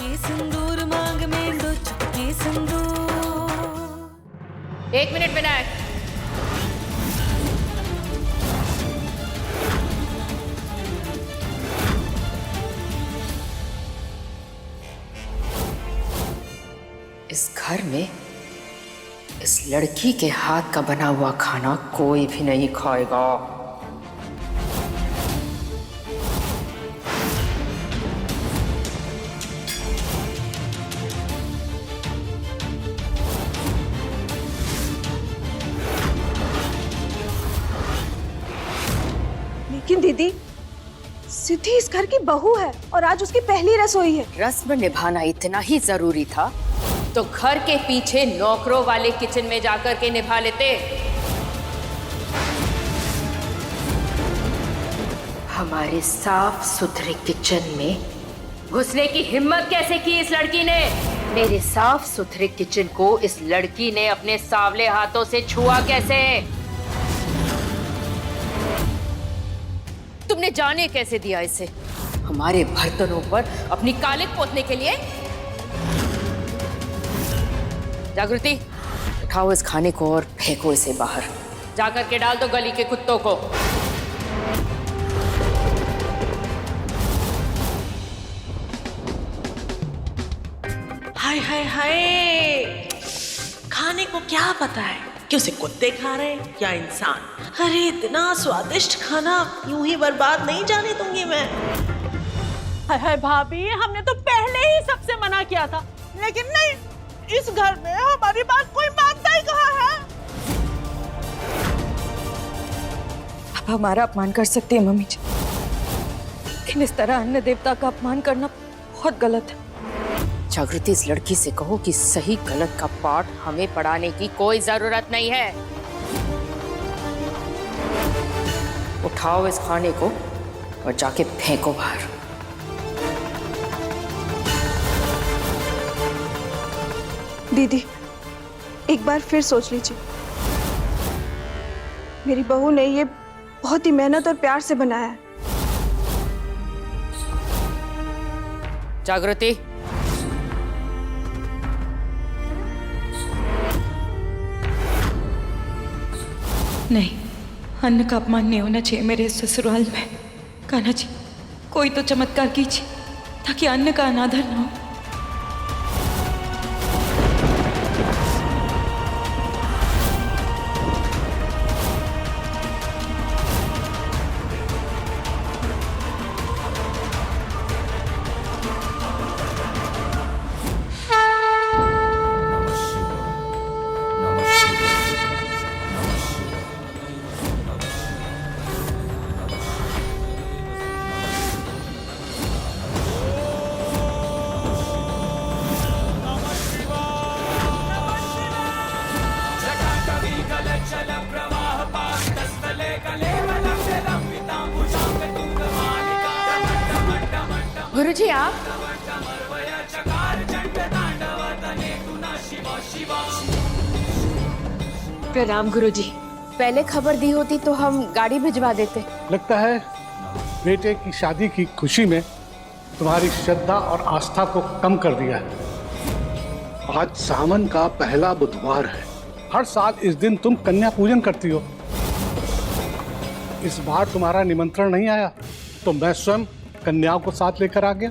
चुटकी सिंदूर मांग में दो चुटकी सिंदूर। 1 मिनट विनायक। इस घर में इस लड़की के हाथ का बना हुआ खाना कोई भी नहीं खाएगा। लेकिन दीदी, सिद्धि इस घर की बहू है और आज उसकी पहली रसोई है। रस्म निभाना इतना ही जरूरी था तो घर के पीछे नौकरों वाले किचन में जाकर के निभा लेते। हमारे साफ सुथरे किचन में घुसने की हिम्मत कैसे की इस लड़की ने? मेरे साफ सुथरे किचन को इस लड़की ने अपने सांवले हाथों से छुआ कैसे? तुमने जाने कैसे दिया इसे हमारे बर्तनों पर अपनी कालिक पोतने के लिए? जागृति, उठाओ इस खाने को और फेंको इसे बाहर। जाकर के डाल दो गली के कुत्तों को। हाय हाय हाय, खाने को क्या पता है कि उसे कुत्ते खा रहे हैं या इंसान। अरे इतना स्वादिष्ट खाना यूं ही बर्बाद नहीं जाने दूंगी मैं। हाय हाय भाभी, हमने तो पहले ही सबसे मना किया था, लेकिन नहीं, इस घर में हमारी बात कोई मानता ही कहाँ है। आप हमारा अपमान कर सकती हैं मम्मी जी, लेकिन इस तरह अन्य देवता का अपमान करना बहुत गलत है। जागृति, इस लड़की से कहो कि सही गलत का पाठ हमें पढ़ाने की कोई जरूरत नहीं है। उठाओ इस खाने को और जाके फेंको बाहर। दीदी, एक बार फिर सोच लीजिए। मेरी बहू ने ये बहुत ही मेहनत और प्यार से बनाया है। जागृति, नहीं, अन्न का अपमान नहीं होना चाहिए मेरे ससुराल में। कान्हा जी, कोई तो चमत्कार कीजिए ताकि अन्न का अनादर न हो। गुरुजी आप? प्रणाम गुरुजी। पहले खबर दी होती तो हम गाड़ी भिजवा देते। लगता है बेटे की शादी की खुशी में तुम्हारी श्रद्धा और आस्था को कम कर दिया है। आज सावन का पहला बुधवार है। हर साल इस दिन तुम कन्या पूजन करती हो। इस बार तुम्हारा निमंत्रण नहीं आया तो मैं स्वयं कन्याओं को साथ लेकर आ गया।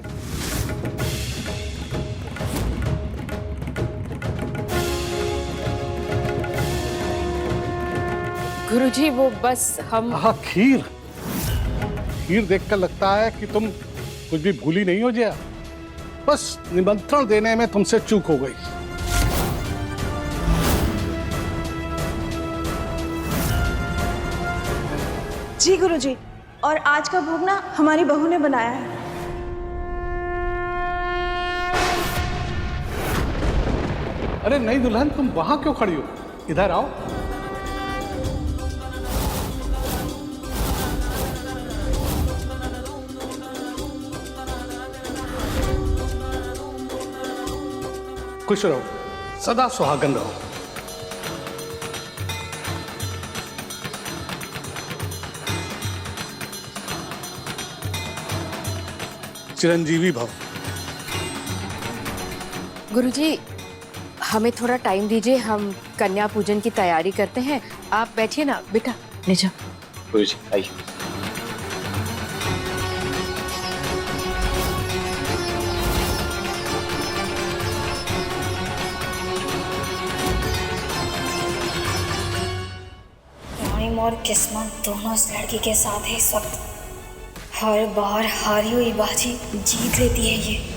गुरुजी, वो बस हम खीर देखकर लगता है कि तुम कुछ भी भूली नहीं हो जया। बस निमंत्रण देने में तुमसे चूक हो गई। जी गुरुजी, और आज का भोग ना हमारी बहू ने बनाया है। अरे नई दुल्हन, तुम वहां क्यों खड़ी हो? इधर आओ। खुश रहो, सदा सुहागन रहो। चिरंजीवी भव। गुरुजी, हमें थोड़ा टाइम दीजिए, हम कन्या पूजन की तैयारी करते हैं। आप बैठिए ना बेटा, ले जाओ। गुरुजी आइए। टाइम और किस्मत दोनों इस लड़की के साथ है इस वक्त। हर बार हारी हुई बाजी जीत लेती है ये।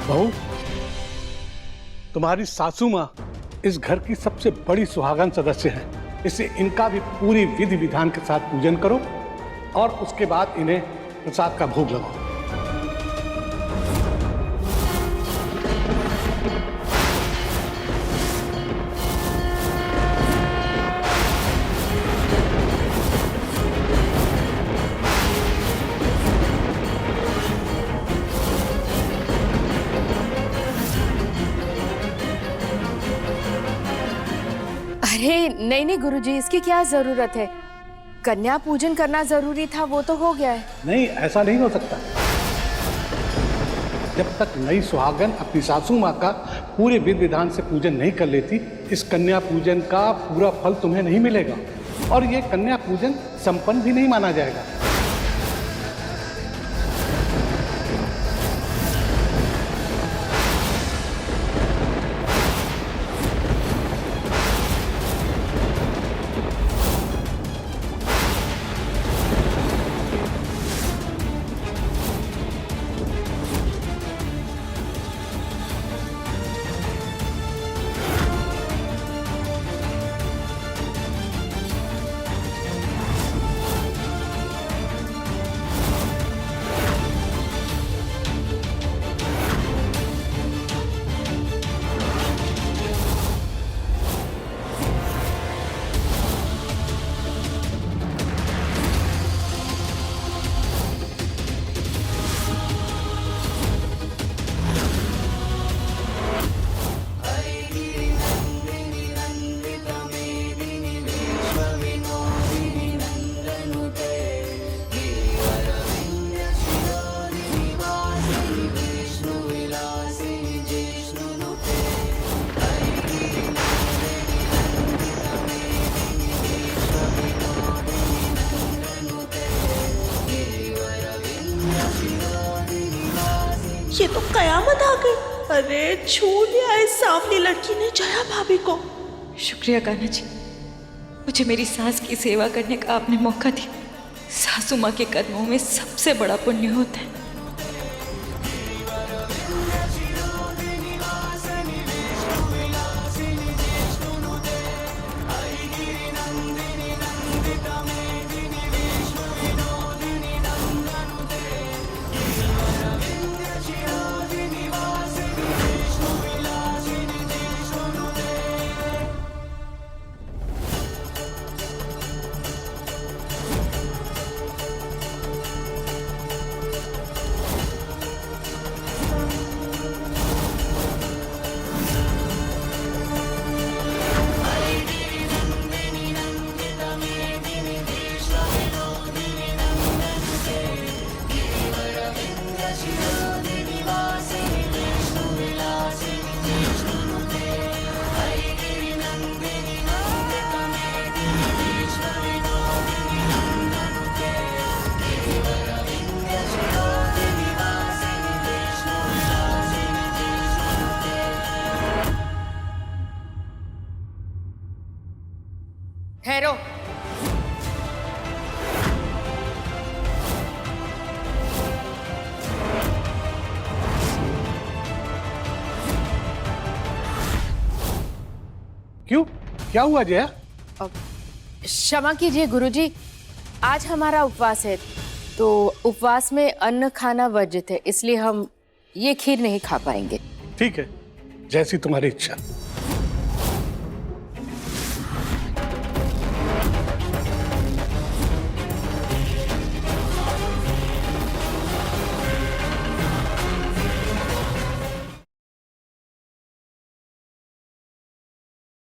बहू, तुम्हारी सासू माँ इस घर की सबसे बड़ी सुहागन सदस्य है, इससे इनका भी पूरी विधि विधान के साथ पूजन करो और उसके बाद इन्हें प्रसाद का भोग लगाओ। अरे नहीं नहीं गुरुजी, इसकी क्या जरूरत है? कन्या पूजन करना जरूरी था, वो तो हो गया है। नहीं, ऐसा नहीं हो सकता। जब तक नई सुहागन अपनी सासू माँ का पूरे विधि विधान से पूजन नहीं कर लेती, इस कन्या पूजन का पूरा फल तुम्हें नहीं मिलेगा और ये कन्या पूजन संपन्न भी नहीं माना जाएगा। ये तो कयामत आ गई। अरे छू लिया इस सांवली लड़की ने जया भाभी को। शुक्रिया कान्हा जी, मुझे मेरी सास की सेवा करने का आपने मौका दिया। सासू माँ के कदमों में सबसे बड़ा पुण्य होता है। ठहरो। क्यों, क्या हुआ जया? क्षमा कीजिए गुरुजी, आज हमारा उपवास है, तो उपवास में अन्न खाना वर्जित है, इसलिए हम ये खीर नहीं खा पाएंगे। ठीक है, जैसी तुम्हारी इच्छा।